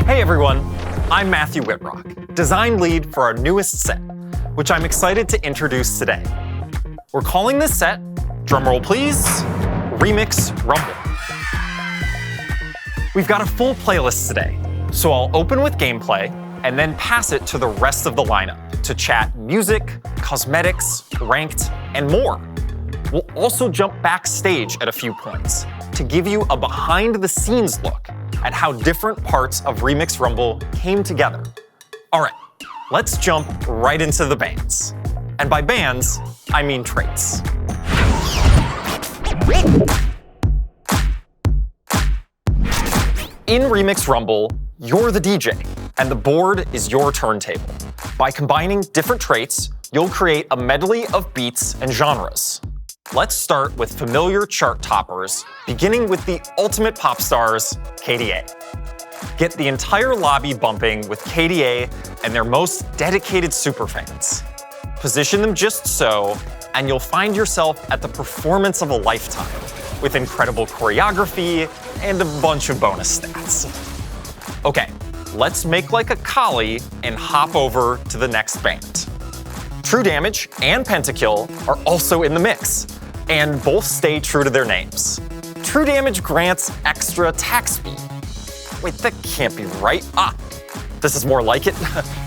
Hey everyone, I'm Matthew Whitrock, design lead for our newest set, which I'm excited to introduce today. We're calling this set, drumroll please, Remix Rumble. We've got a full playlist today, so I'll open with gameplay and then pass it to the rest of the lineup to chat music, cosmetics, ranked, and more. We'll also jump backstage at a few points to give you a behind-the-scenes look at how different parts of Remix Rumble came together. All right, let's jump right into the bands. And by bands, I mean traits. In Remix Rumble, you're the DJ, and the board is your turntable. By combining different traits, you'll create a medley of beats and genres. Let's start with familiar chart toppers, beginning with the ultimate pop stars, KDA. Get the entire lobby bumping with KDA and their most dedicated superfans. Position them just so, and you'll find yourself at the performance of a lifetime, with incredible choreography and a bunch of bonus stats. Okay, let's make like a collie and hop over to the next band. True Damage and Pentakill are also in the mix, and both stay true to their names. True Damage grants extra attack speed. Wait, that can't be right. This is more like it.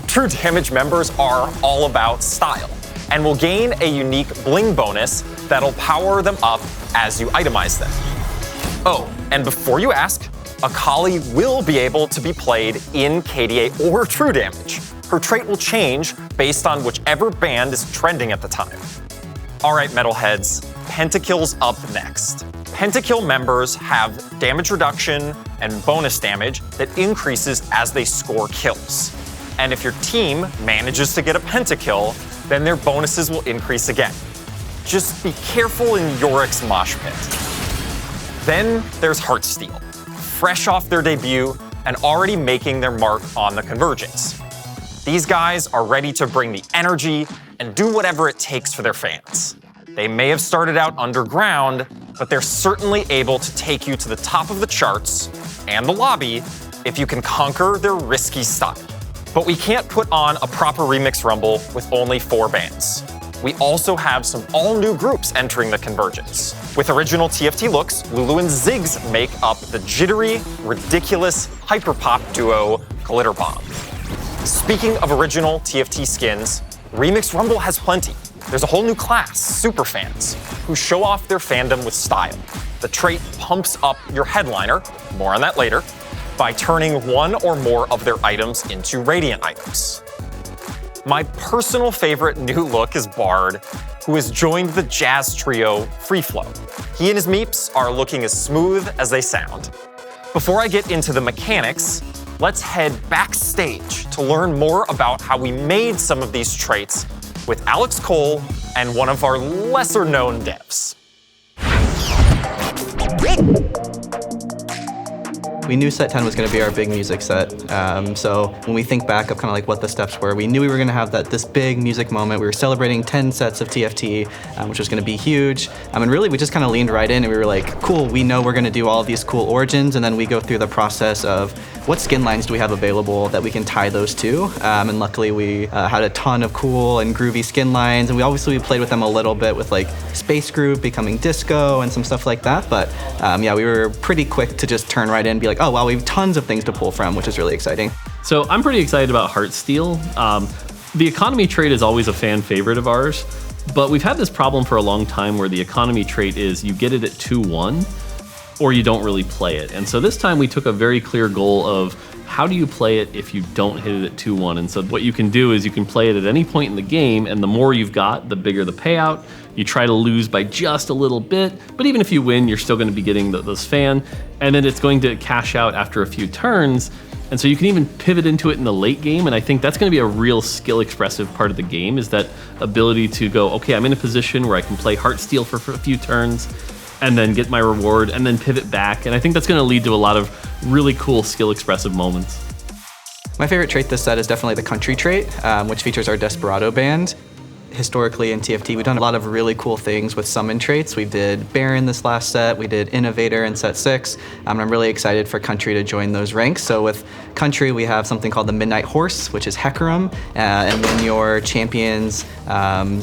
True Damage members are all about style, and will gain a unique bling bonus that'll power them up as you itemize them. Oh, and before you ask, Akali will be able to be played in KDA or True Damage. Her trait will change based on whichever band is trending at the time. All right, metalheads, Pentakill's up next. Pentakill members have damage reduction and bonus damage that increases as they score kills. And if your team manages to get a Pentakill, then their bonuses will increase again. Just be careful in Yorick's mosh pit. Then there's HEARTSTEEL, fresh off their debut and already making their mark on the convergence. These guys are ready to bring the energy and do whatever it takes for their fans. They may have started out underground, but they're certainly able to take you to the top of the charts and the lobby if you can conquer their risky style. But we can't put on a proper Remix Rumble with only 4 bands. We also have some all-new groups entering the convergence. With original TFT looks, Lulu and Ziggs make up the jittery, ridiculous, hyperpop duo Glitter Bomb. Speaking of original TFT skins, Remix Rumble has plenty. There's a whole new class, superfans, who show off their fandom with style. The trait pumps up your headliner, more on that later, by turning one or more of their items into radiant items. My personal favorite new look is Bard, who has joined the jazz trio Free Flow. He and his meeps are looking as smooth as they sound. Before I get into the mechanics, let's head backstage to learn more about how we made some of these traits with Alex Cole and one of our lesser-known devs. We knew set 10 was going to be our big music set. So when we think back of kind of like what the steps were, we knew we were going to have this big music moment. We were celebrating 10 sets of TFT, which was going to be huge. And really, we just kind of leaned right in and we were like, cool, we know we're going to do all of these cool origins. And then we go through the process of what skin lines do we have available that we can tie those to. And luckily, we had a ton of cool and groovy skin lines. And we played with them a little bit with like Space Group becoming disco and some stuff like that. But yeah, we were pretty quick to just turn right in and be like, oh, wow, we have tons of things to pull from, which is really exciting. So I'm pretty excited about HEARTSTEEL. The economy trait is always a fan favorite of ours, but we've had this problem for a long time where the economy trait is you get it at 2-1 or you don't really play it. And so this time we took a very clear goal of how do you play it if you don't hit it at 2-1? And so what you can do is you can play it at any point in the game, and the more you've got, the bigger the payout. You try to lose by just a little bit, but even if you win, you're still going to be getting those fan, and then it's going to cash out after a few turns. And so you can even pivot into it in the late game, and I think that's going to be a real skill expressive part of the game, is that ability to go, okay, I'm in a position where I can play HEARTSTEEL for a few turns, and then get my reward, and then pivot back. And I think that's going to lead to a lot of really cool skill expressive moments. My favorite trait this set is definitely the country trait, which features our Desperado band. historically in TFT, we've done a lot of really cool things with summon traits. We did Baron this last set, we did Innovator in set 6, and I'm really excited for Country to join those ranks. So with Country, we have something called the Midnight Horse, which is Hecarim, and when your champions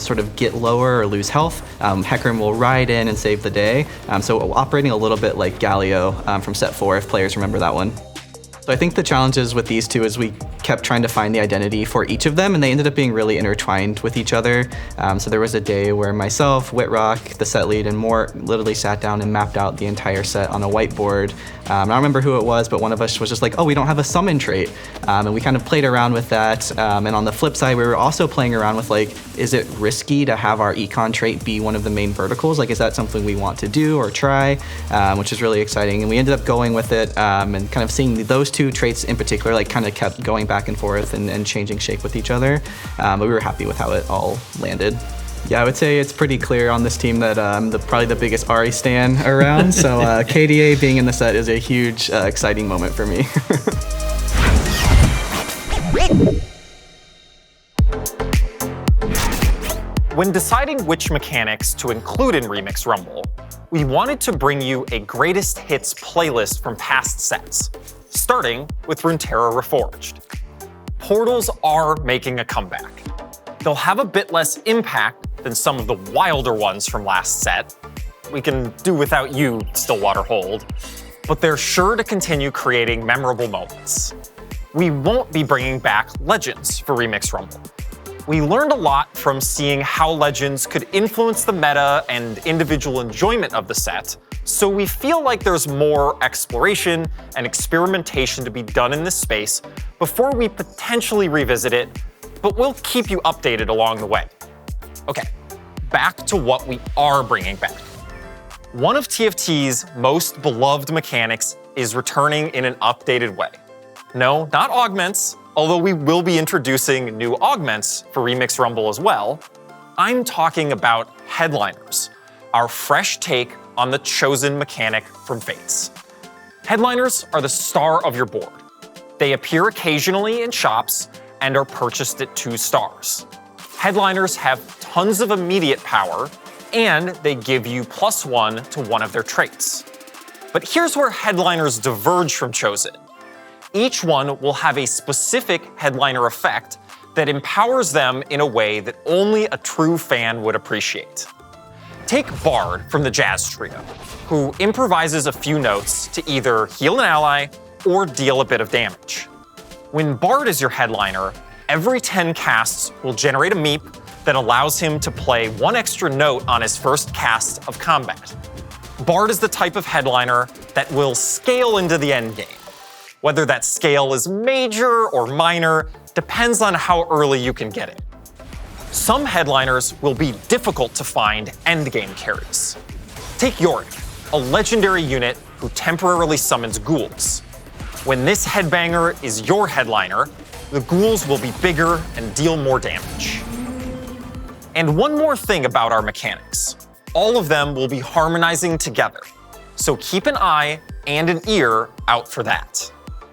sort of get lower or lose health, Hecarim will ride in and save the day. So operating a little bit like Galio from set 4, if players remember that one. So I think the challenges with these two is we kept trying to find the identity for each of them, and they ended up being really intertwined with each other. So there was a day where myself, Whitrock, the set lead, and Mort literally sat down and mapped out the entire set on a whiteboard. I don't remember who it was, but one of us was just like, oh, we don't have a summon trait. And we kind of played around with that. And on the flip side, we were also playing around with like, is it risky to have our econ trait be one of the main verticals? Like, is that something we want to do or try? Which is really exciting. And we ended up going with it and kind of seeing those two traits in particular, like kind of kept going back and forth and changing shape with each other. But we were happy with how it all landed. Yeah, I would say it's pretty clear on this team that I'm probably the biggest Ari stan around. So KDA being in the set is a huge, exciting moment for me. When deciding which mechanics to include in Remix Rumble, we wanted to bring you a greatest hits playlist from past sets, starting with Runeterra Reforged. Portals are making a comeback. They'll have a bit less impact than some of the wilder ones from last set. We can do without you, Stillwater Hold, but they're sure to continue creating memorable moments. We won't be bringing back Legends for Remix Rumble. We learned a lot from seeing how Legends could influence the meta and individual enjoyment of the set, so we feel like there's more exploration and experimentation to be done in this space before we potentially revisit it, but we'll keep you updated along the way. Okay, back to what we are bringing back. One of TFT's most beloved mechanics is returning in an updated way. No, not augments, although we will be introducing new augments for Remix Rumble as well. I'm talking about headliners, our fresh take on the chosen mechanic from Fates. Headliners are the star of your board. They appear occasionally in shops and are purchased at 2 stars. Headliners have tons of immediate power, and they give you +1 to one of their traits. But here's where headliners diverge from chosen. Each one will have a specific headliner effect that empowers them in a way that only a true fan would appreciate. Take Bard from the Jazz Trio, who improvises a few notes to either heal an ally or deal a bit of damage. When Bard is your headliner, every 10 casts will generate a meep that allows him to play 1 extra note on his first cast of combat. Bard is the type of headliner that will scale into the endgame. Whether that scale is major or minor depends on how early you can get it. Some headliners will be difficult to find endgame carries. Take Yorick, a legendary unit who temporarily summons ghouls. When this headbanger is your headliner, the ghouls will be bigger and deal more damage. And one more thing about our mechanics. All of them will be harmonizing together, so keep an eye and an ear out for that.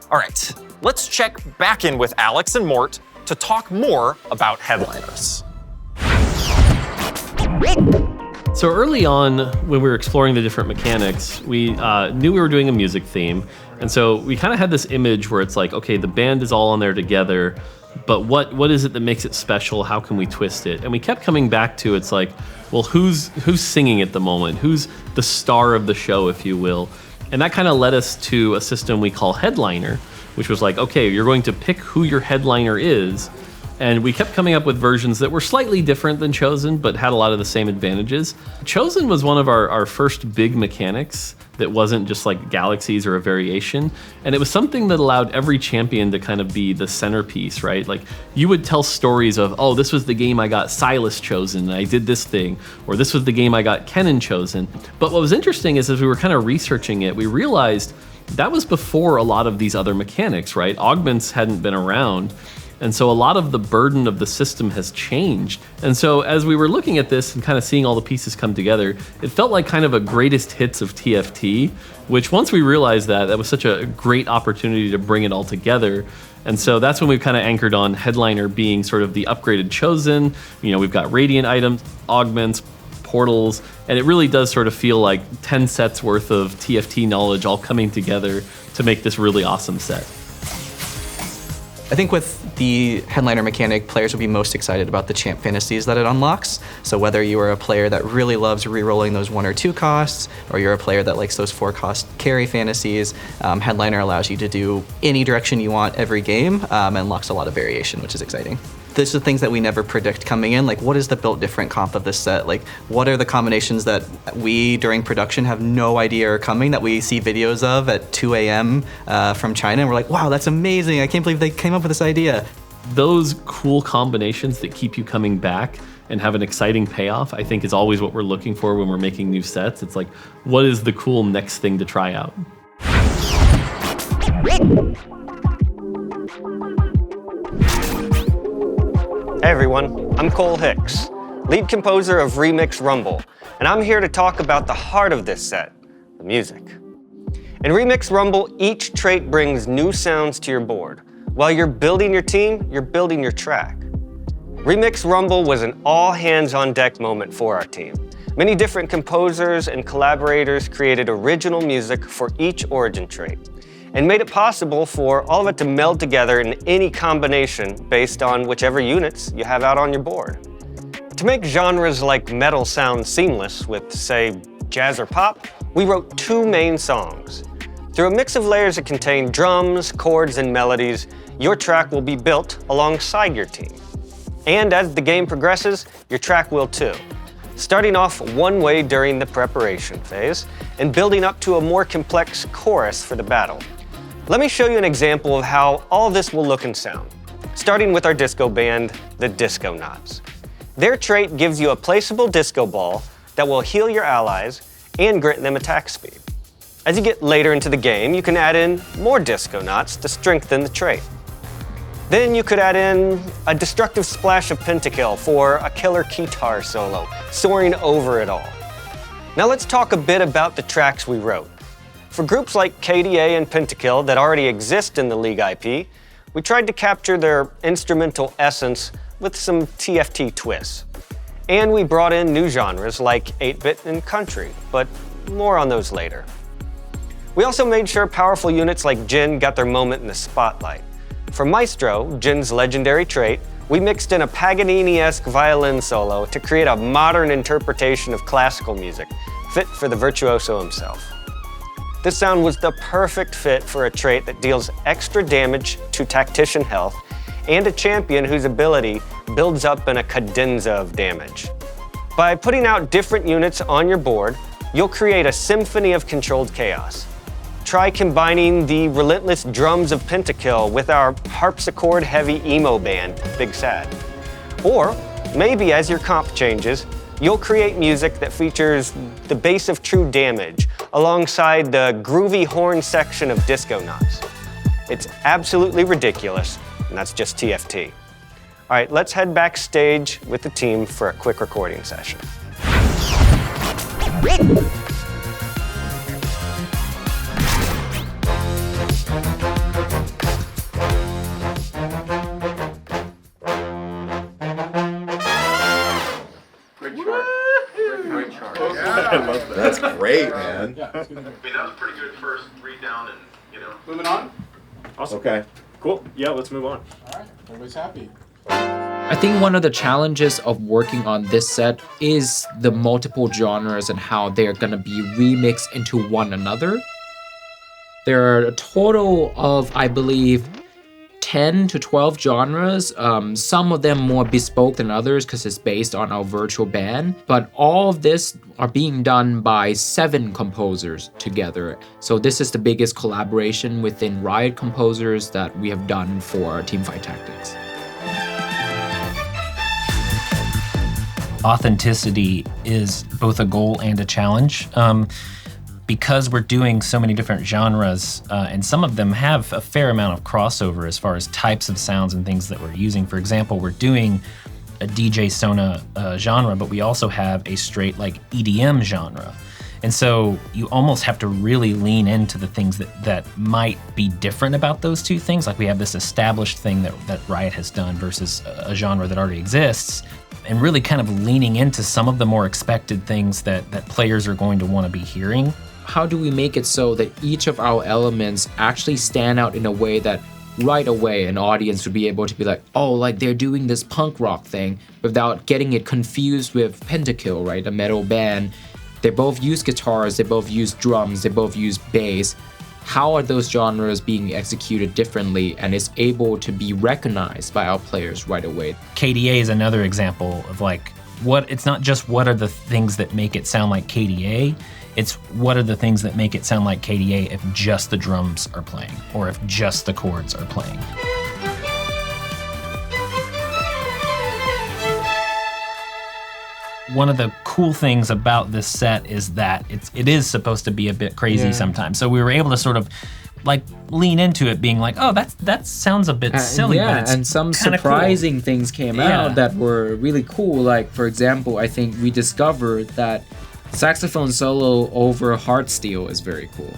All right, let's check back in with Alex and Mort to talk more about headliners. So early on, when we were exploring the different mechanics, we knew we were doing a music theme. And so we kind of had this image where it's like, okay, the band is all on there together, but what is it that makes it special? How can we twist it? And we kept coming back to, it's like, well, who's singing at the moment? Who's the star of the show, if you will? And that kind of led us to a system we call Headliner, which was like, okay, you're going to pick who your headliner is. And we kept coming up with versions that were slightly different than Chosen, but had a lot of the same advantages. Chosen was one of our first big mechanics that wasn't just like galaxies or a variation. And it was something that allowed every champion to kind of be the centerpiece, right? Like you would tell stories of, oh, this was the game I got Silas chosen, and I did this thing, or this was the game I got Kennen chosen. But what was interesting is as we were kind of researching it, we realized that was before a lot of these other mechanics, right? Augments hadn't been around. And so a lot of the burden of the system has changed. And so as we were looking at this and kind of seeing all the pieces come together, it felt like kind of a greatest hits of TFT, which once we realized that was such a great opportunity to bring it all together. And so that's when we've kind of anchored on Headliner being sort of the upgraded chosen. You know, we've got Radiant items, augments, portals, and it really does sort of feel like 10 sets worth of TFT knowledge all coming together to make this really awesome set. I think with the Headliner mechanic, players will be most excited about the champ fantasies that it unlocks. So whether you are a player that really loves re-rolling those 1 or 2 costs, or you're a player that likes those 4 cost carry fantasies, Headliner allows you to do any direction you want every game, and unlocks a lot of variation, which is exciting. These are things that we never predict coming in, like what is the built different comp of this set? Like what are the combinations that we during production have no idea are coming, that we see videos of at 2 a.m. From China, and we're like, wow, that's amazing, I can't believe they came up with this idea. Those cool combinations that keep you coming back and have an exciting payoff, I think is always what we're looking for when we're making new sets. It's like, what is the cool next thing to try out? Hey everyone, I'm Cole Hicks, lead composer of Remix Rumble, and I'm here to talk about the heart of this set, the music. In Remix Rumble, each trait brings new sounds to your board. While you're building your team, you're building your track. Remix Rumble was an all-hands-on-deck moment for our team. Many different composers and collaborators created original music for each origin trait, and made it possible for all of it to meld together in any combination based on whichever units you have out on your board. To make genres like metal sound seamless with, say, jazz or pop, we wrote 2 main songs. Through a mix of layers that contain drums, chords, and melodies, your track will be built alongside your team. And as the game progresses, your track will too, starting off one way during the preparation phase and building up to a more complex chorus for the battle. Let me show you an example of how all this will look and sound, starting with our disco band, the Disconauts. Their trait gives you a placeable disco ball that will heal your allies and grant them attack speed. As you get later into the game, you can add in more Disconauts to strengthen the trait. Then you could add in a destructive splash of Pentakill for a killer guitar solo, soaring over it all. Now let's talk a bit about the tracks we wrote. For groups like KDA and Pentakill that already exist in the League IP, we tried to capture their instrumental essence with some TFT twists. And we brought in new genres like 8-bit and country, but more on those later. We also made sure powerful units like Jin got their moment in the spotlight. For Maestro, Jin's legendary trait, we mixed in a Paganini-esque violin solo to create a modern interpretation of classical music, fit for the virtuoso himself. This sound was the perfect fit for a trait that deals extra damage to tactician health and a champion whose ability builds up in a cadenza of damage. By putting out different units on your board, you'll create a symphony of controlled chaos. Try combining the relentless drums of Pentakill with our harpsichord-heavy emo band, Big Sad. Or maybe as your comp changes, you'll create music that features the bass of true damage alongside the groovy horn section of Disconauts. It's absolutely ridiculous, and that's just TFT. All right, let's head backstage with the team for a quick recording session. That's great, man. Yeah, I mean, that was pretty good first read down and, Moving on? Awesome. Okay. Cool. Yeah, let's move on. All right, everybody's happy. I think one of the challenges of working on this set is the multiple genres and how they're going to be remixed into one another. There are a total of, I believe, 10 to 12 genres, some of them more bespoke than others because it's based on our virtual band, but all of this are being done by 7 composers together. So this is the biggest collaboration within Riot composers that we have done for Teamfight Tactics. Authenticity is both a goal and a challenge. because we're doing so many different genres, and some of them have a fair amount of crossover as far as types of sounds and things that we're using. For example, we're doing a DJ Sona genre, but we also have a straight like EDM genre. And so you almost have to really lean into the things that might be different about those two things. Like we have this established thing that Riot has done versus a genre that already exists, and really kind of leaning into some of the more expected things that players are going to want to be hearing. How do we make it so that each of our elements actually stand out in a way that right away an audience would be able to be like, oh, like they're doing this punk rock thing, without getting it confused with Pentakill, right? A metal band. They both use guitars, they both use drums, they both use bass. How are those genres being executed differently and is able to be recognized by our players right away? KDA is another example of like, it's not just what are the things that make it sound like KDA, it's what are the things that make it sound like KDA if just the drums are playing, or if just the chords are playing. One of the cool things about this set is that it is supposed to be a bit crazy sometimes. So we were able to sort of like lean into it being like, oh, that sounds a bit silly, but it's and some kinda surprising cool. things came out that were really cool. Like, for example, I think we discovered that saxophone solo over HEARTSTEEL is very cool.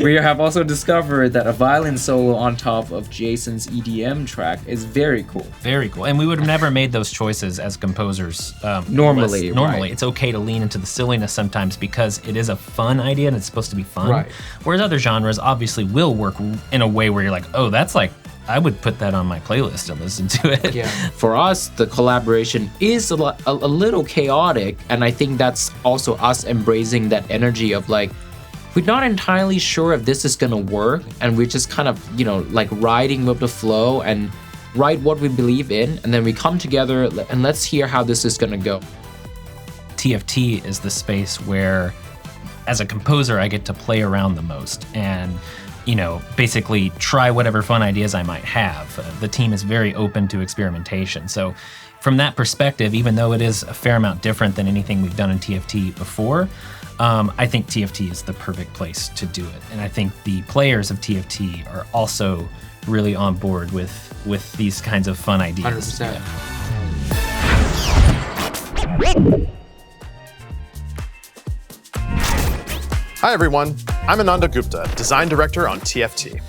We have also discovered that a violin solo on top of Jason's EDM track is very cool. Very cool. And we would have never made those choices as composers. Normally, right. It's okay to lean into the silliness sometimes because it is a fun idea and it's supposed to be fun. Right. Whereas other genres obviously will work in a way where you're like, oh, that's like, I would put that on my playlist and listen to it. Yeah. For us, the collaboration is a little chaotic, and I think that's also us embracing that energy of like, we're not entirely sure if this is gonna work, and we're just kind of, like riding with the flow and write what we believe in, and then we come together and let's hear how this is gonna go. TFT is the space where, as a composer, I get to play around the most and basically try whatever fun ideas I might have. The team is very open to experimentation. So from that perspective, even though it is a fair amount different than anything we've done in TFT before, I think TFT is the perfect place to do it. And I think the players of TFT are also really on board with these kinds of fun ideas. 100%. Yeah. Hi everyone, I'm Ananda Gupta, Design Director on TFT.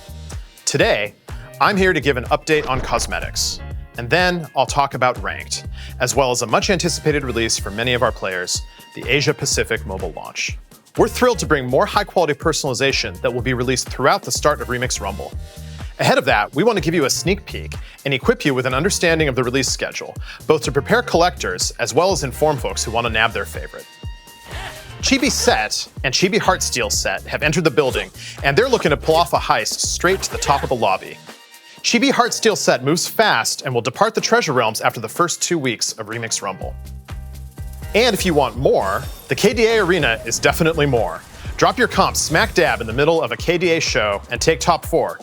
Today, I'm here to give an update on cosmetics, and then I'll talk about Ranked, as well as a much anticipated release for many of our players, the Asia Pacific mobile launch. We're thrilled to bring more high-quality personalization that will be released throughout the start of Remix Rumble. Ahead of that, we want to give you a sneak peek and equip you with an understanding of the release schedule, both to prepare collectors as well as inform folks who want to nab their favorite. Chibi Set and Chibi HEARTSTEEL Set have entered the building, and they're looking to pull off a heist straight to the top of the lobby. Chibi HEARTSTEEL Set moves fast and will depart the Treasure Realms after the first 2 weeks of Remix Rumble. And if you want more, the KDA Arena is definitely more. Drop your comp smack dab in the middle of a KDA show and take top 4,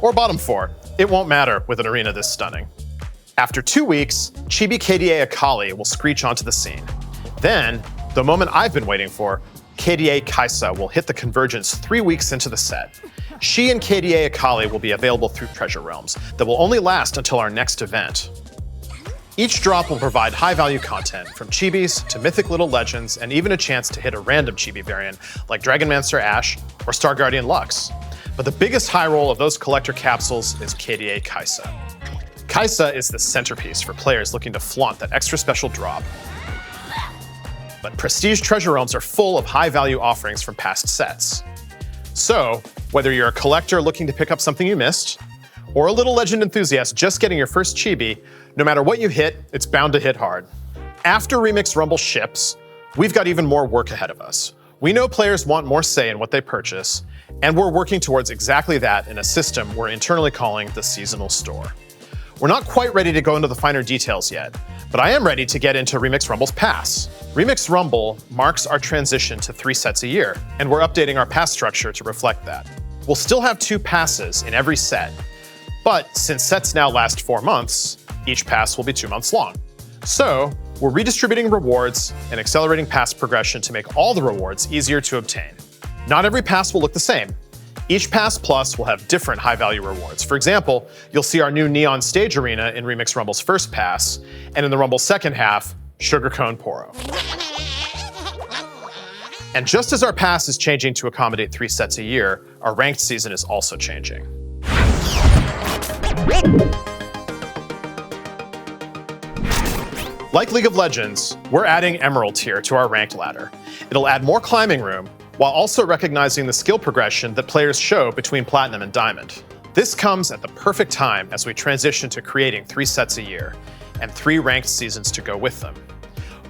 or bottom 4. It won't matter with an arena this stunning. After 2 weeks, Chibi KDA Akali will screech onto the scene. Then, the moment I've been waiting for, KDA Kaisa will hit the convergence 3 weeks into the set. She and KDA Akali will be available through Treasure Realms that will only last until our next event. Each drop will provide high-value content, from chibis to mythic little legends, and even a chance to hit a random chibi variant like Dragonmancer Ash or Star Guardian Lux. But the biggest high roll of those collector capsules is KDA Kaisa. Kaisa is the centerpiece for players looking to flaunt that extra special drop. But Prestige Treasure Realms are full of high-value offerings from past sets. So, whether you're a collector looking to pick up something you missed, or a little legend enthusiast just getting your first chibi, no matter what you hit, it's bound to hit hard. After Remix Rumble ships, we've got even more work ahead of us. We know players want more say in what they purchase, and we're working towards exactly that in a system we're internally calling the Seasonal Store. We're not quite ready to go into the finer details yet, but I am ready to get into Remix Rumble's pass. Remix Rumble marks our transition to 3 sets a year, and we're updating our pass structure to reflect that. We'll still have 2 passes in every set, but since sets now last 4 months, each pass will be 2 months long. So, we're redistributing rewards and accelerating pass progression to make all the rewards easier to obtain. Not every pass will look the same. Each Pass Plus will have different high-value rewards. For example, you'll see our new Neon Stage Arena in Remix Rumble's first pass, and in the Rumble's second half, Sugar Cone Poro. And just as our pass is changing to accommodate 3 sets a year, our ranked season is also changing. Like League of Legends, we're adding Emerald tier to our ranked ladder. It'll add more climbing room, while also recognizing the skill progression that players show between Platinum and Diamond. This comes at the perfect time as we transition to creating 3 sets a year, and 3 ranked seasons to go with them.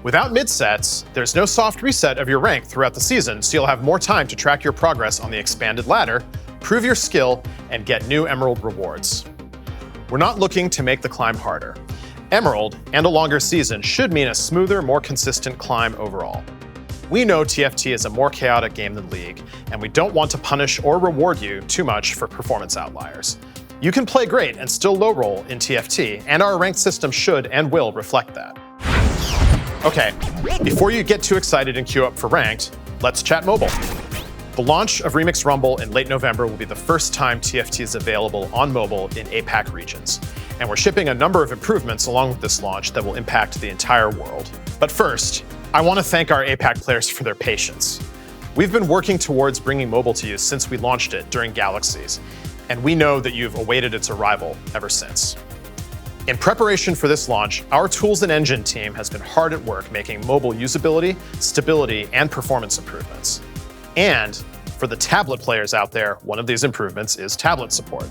Without mid-sets, there's no soft reset of your rank throughout the season, so you'll have more time to track your progress on the expanded ladder, prove your skill, and get new Emerald rewards. We're not looking to make the climb harder. Emerald and a longer season should mean a smoother, more consistent climb overall. We know TFT is a more chaotic game than League, and we don't want to punish or reward you too much for performance outliers. You can play great and still low roll in TFT, and our ranked system should and will reflect that. Okay, before you get too excited and queue up for ranked, let's chat mobile. The launch of Remix Rumble in late November will be the first time TFT is available on mobile in APAC regions, and we're shipping a number of improvements along with this launch that will impact the entire world. But first, I want to thank our APAC players for their patience. We've been working towards bringing mobile to you since we launched it during Galaxies, and we know that you've awaited its arrival ever since. In preparation for this launch, our Tools and Engine team has been hard at work making mobile usability, stability, and performance improvements. And for the tablet players out there, one of these improvements is tablet support.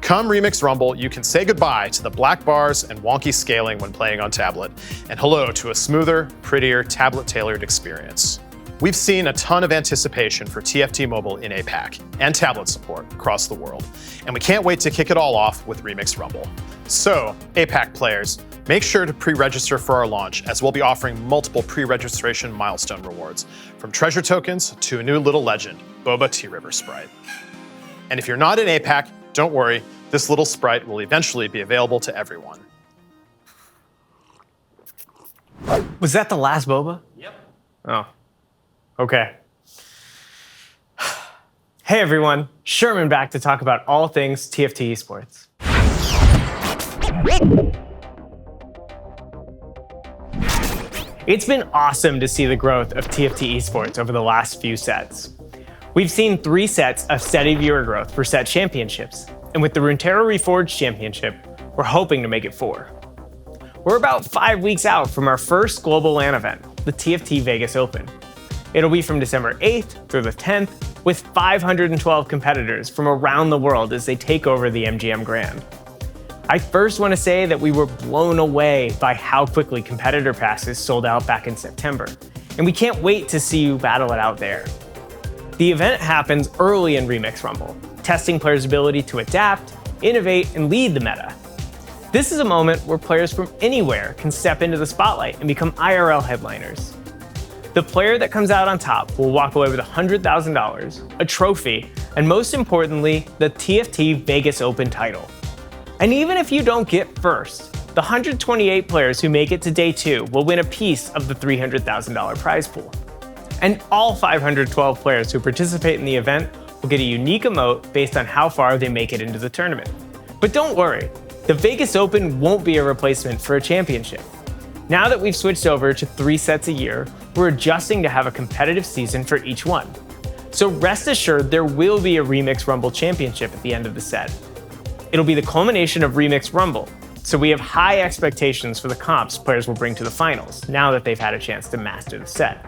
Come Remix Rumble, you can say goodbye to the black bars and wonky scaling when playing on tablet, and hello to a smoother, prettier, tablet-tailored experience. We've seen a ton of anticipation for TFT Mobile in APAC and tablet support across the world, and we can't wait to kick it all off with Remix Rumble. So, APAC players, make sure to pre-register for our launch, as we'll be offering multiple pre-registration milestone rewards, from treasure tokens to a new little legend, Boba Tea River Sprite. And if you're not in APAC, don't worry, this little sprite will eventually be available to everyone. Was that the last boba? Yep. Oh, okay. Hey everyone, Sherman back to talk about all things TFT Esports. It's been awesome to see the growth of TFT Esports over the last few sets. We've seen 3 sets of steady viewer growth for set championships, and with the Runeterra Reforged Championship, we're hoping to make it 4. We're about 5 weeks out from our first global LAN event, the TFT Vegas Open. It'll be from December 8th through the 10th, with 512 competitors from around the world as they take over the MGM Grand. I first want to say that we were blown away by how quickly competitor passes sold out back in September, and we can't wait to see you battle it out there. The event happens early in Remix Rumble, testing players' ability to adapt, innovate, and lead the meta. This is a moment where players from anywhere can step into the spotlight and become IRL headliners. The player that comes out on top will walk away with $100,000, a trophy, and most importantly, the TFT Vegas Open title. And even if you don't get first, the 128 players who make it to day 2 will win a piece of the $300,000 prize pool. And all 512 players who participate in the event will get a unique emote based on how far they make it into the tournament. But don't worry, the Vegas Open won't be a replacement for a championship. Now that we've switched over to 3 sets a year, we're adjusting to have a competitive season for each one. So rest assured there will be a Remix Rumble championship at the end of the set. It'll be the culmination of Remix Rumble, so we have high expectations for the comps players will bring to the finals, now that they've had a chance to master the set.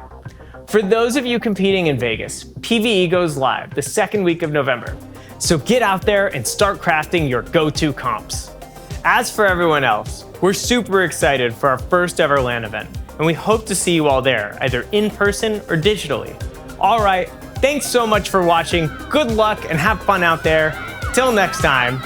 For those of you competing in Vegas, PvE goes live the 2nd week of November, so get out there and start crafting your go-to comps. As for everyone else, we're super excited for our first ever LAN event, and we hope to see you all there, either in person or digitally. All right, thanks so much for watching, good luck and have fun out there. Till next time.